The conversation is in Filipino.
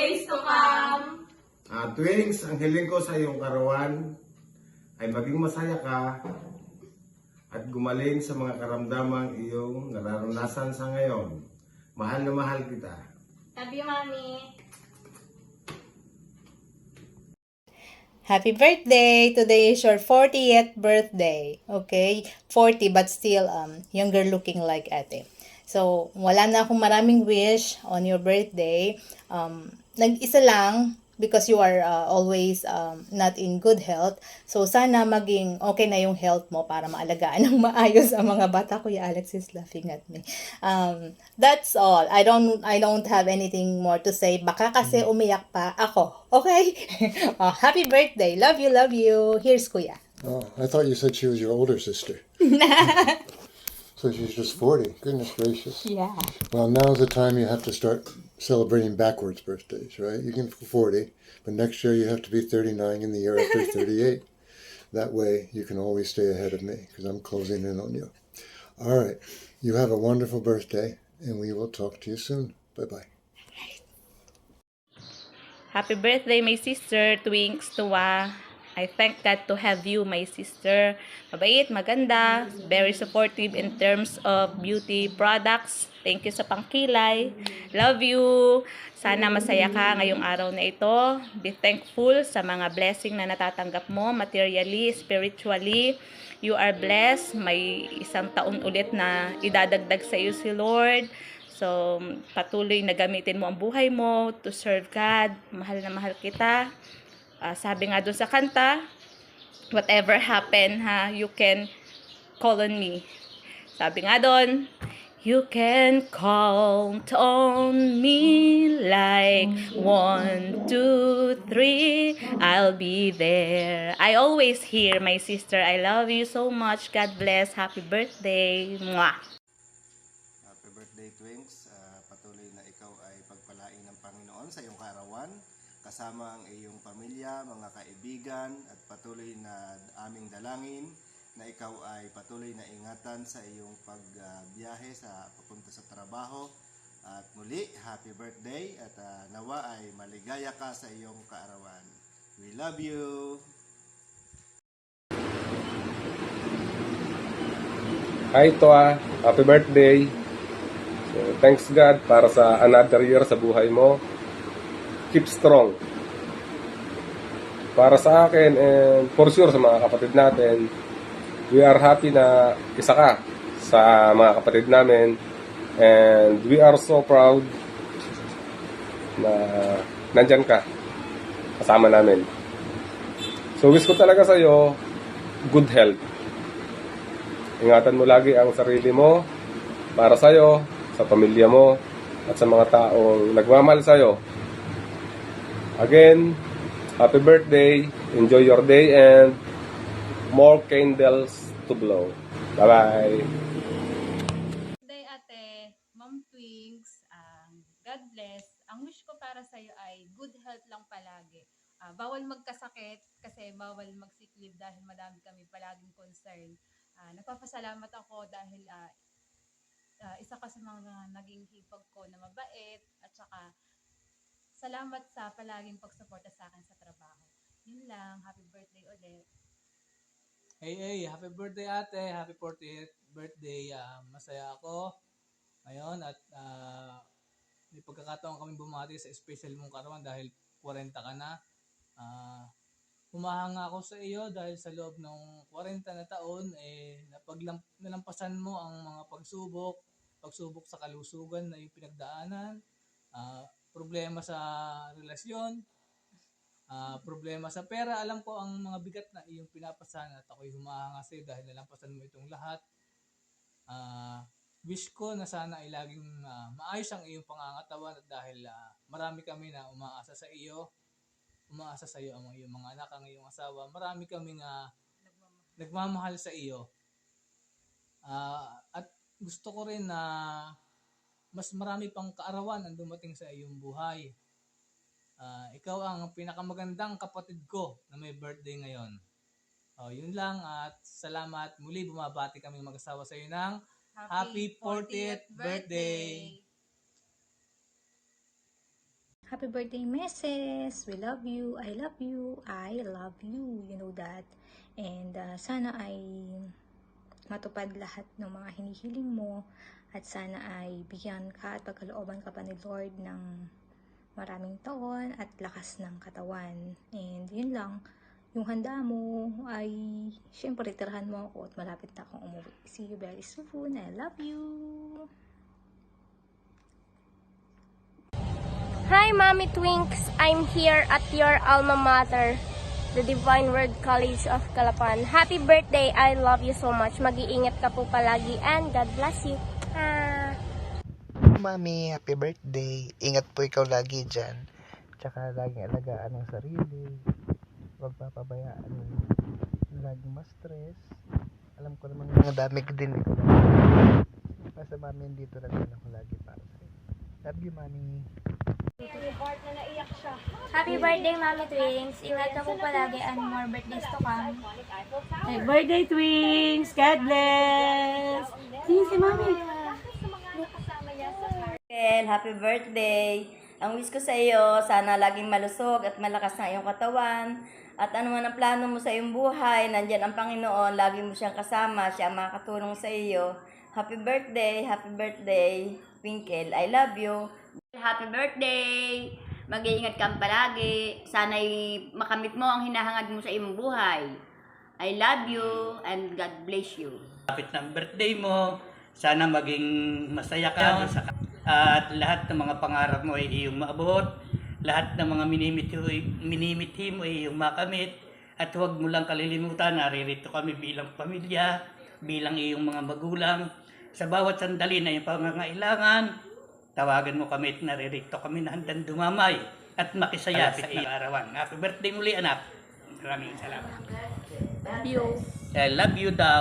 days to come. Twins, ang hiling ko sa iyong karawan ay maging masaya ka at gumaling sa mga karamdamang iyong nararanasan sa ngayon. Mahal na mahal kita. Love you, Mommy. Happy birthday! Today is your 40th birthday. Okay? 40 but still younger looking like ate. So, wala na akong maraming wish on your birthday. Nag-isa lang because you are always not in good health. So, sana maging okay na yung health mo para maalagaan ng maayos ang mga bata. Kuya Alex is laughing at me. That's all. I don't have anything more to say. Baka kasi umiyak pa ako. Okay? Happy birthday. Love you, love you. Here's Kuya. Oh, I thought you said she was your older sister. So she's just 40. Goodness gracious. Yeah. Well, now's the time you have to start celebrating backwards birthdays, right? You can 40, but next year you have to be 39 and the year after 38. That way you can always stay ahead of me because I'm closing in on you. All right. You have a wonderful birthday and we will talk to you soon. Bye-bye. Happy birthday, my sister, Twinks, Tuwa. I thank God to have you, my sister. Mabait, maganda, very supportive in terms of beauty products. Thank you sa pangkilay. Love you. Sana masaya ka ngayong araw na ito. Be thankful sa mga blessing na natatanggap mo, materially, spiritually. You are blessed. May isang taon ulit na idadagdag sa iyo si Lord. So, patuloy na gamitin mo ang buhay mo to serve God. Mahal na mahal kita. Sabi nga doon sa kanta, whatever happen, you can call on me. Sabi nga doon, you can count on me like 1, 2, 3, I'll be there. I always hear, my sister, I love you so much. God bless. Happy birthday. Mwah! Happy birthday, Twins. Patuloy na ikaw ay pagpalain ng Panginoon sa iyong kaarawan, kasama ang iyong pamilya, mga kaibigan, at patuloy na aming dalangin na ikaw ay patuloy na ingatan sa iyong pagbiyahe sa papunta sa trabaho. At muli, happy birthday at nawa ay maligaya ka sa iyong kaarawan. We love you! Hi Toa, happy birthday. So, thanks God para sa another year sa buhay mo. Keep strong. Para sa akin and for sure sa mga kapatid natin, we are happy na isa ka sa mga kapatid namin and we are so proud na nandyan ka kasama namin. So wish ko talaga sa iyo good health. Ingatan mo lagi ang sarili mo para sa iyo, sa pamilya mo at sa mga taong nagmamahal sa iyo. Again, happy birthday, enjoy your day, and more candles to blow. Bye-bye! Day ate, Ma'am Twinks, God bless. Ang wish ko para sa iyo ay good health lang palagi. Bawal magkasakit kasi bawal mag-sick leave dahil madami kami palaging concern. Nagpapasalamat ako dahil isa ka sa mga naging hipag ko na mabait at saka salamat sa palaging pagsuporta sa akin sa trabaho. Yun lang. Happy birthday ulit. Hey, happy birthday ate. Happy 40th birthday. Masaya ako ngayon at may pagkakataon kami bumati sa special mong karawan dahil 40 ka na. Humahanga ako sa iyo dahil sa loob ng 40 na taon nalampasan mo ang mga pagsubok sa kalusugan na yung pinagdaanan, problema sa relasyon, problema sa pera. Alam ko ang mga bigat na iyong pinapasan at ako'y humahanga sa iyo dahil nalampasan mo itong lahat. Wish ko na sana ay laging maayos ang iyong pangangatawan at dahil marami kami na umaasa sa iyo ang iyong mga anak, ang iyong asawa. Marami kaming nagmamahal sa iyo. At gusto ko rin na mas marami pang kaarawan ang dumating sa iyong buhay. Ikaw ang pinakamagandang kapatid ko na may birthday ngayon. Yun lang at salamat. Muli bumabati kami mag-asawa sa iyo ng Happy 40th birthday! Happy birthday, Mrs. We love you. I love you. I love you. You know that. And sana ay matupad lahat ng mga hinihiling mo at sana ay bigyan ka at pagkalooban ka pa ni Lord ng maraming taon at lakas ng katawan. And yun lang, yung handa mo ay syempre tirahan mo ako at malapit na akong umuwi. See you very soon. I love you. Hi, Mommy Twinks. I'm here at your alma mater, the Divine Word College of Calapan. Happy birthday. I love you so much. Mag-iingat ka po palagi and God bless you. Mami, happy birthday. Ingat po ikaw lagi dyan. Tsaka laging alagaan ang sarili. Huwag papabayaan. Laging ma-stress. Alam ko namang mga dami ko din ikaw. Basta mami, dito lang din ako lagi para sa'yo. Love you, mami. Happy birthday, Mommy Twinks. Ingat ka po palagi and more birthdays to come. Happy birthday, twins! God bless! Si Mami. Happy birthday! Ang wish ko sa iyo, sana laging malusog at malakas na iyong katawan. At ano man ang plano mo sa iyong buhay, nandyan ang Panginoon, lagi mo siyang kasama, siya ang makakatulong sa iyo. Happy birthday, Twinkle. I love you. Happy birthday! Mag-iingat ka palagi. Sana'y makamit mo ang hinahangad mo sa iyong buhay. I love you and God bless you. Kapit ng birthday mo, sana maging masaya ka at lahat ng mga pangarap mo ay iyong maabot, lahat ng mga minimithi mo ay iyong makamit, at huwag mo lang kalilimutan, naririto kami bilang pamilya, bilang iyong mga magulang. Sa bawat sandali na iyong pangangailangan, tawagan mo kami at naririto kami na handang dumamay at makisaya sa iyong arawan. Happy birthday muli, anak. Maraming salamat. Love you. I love you daw.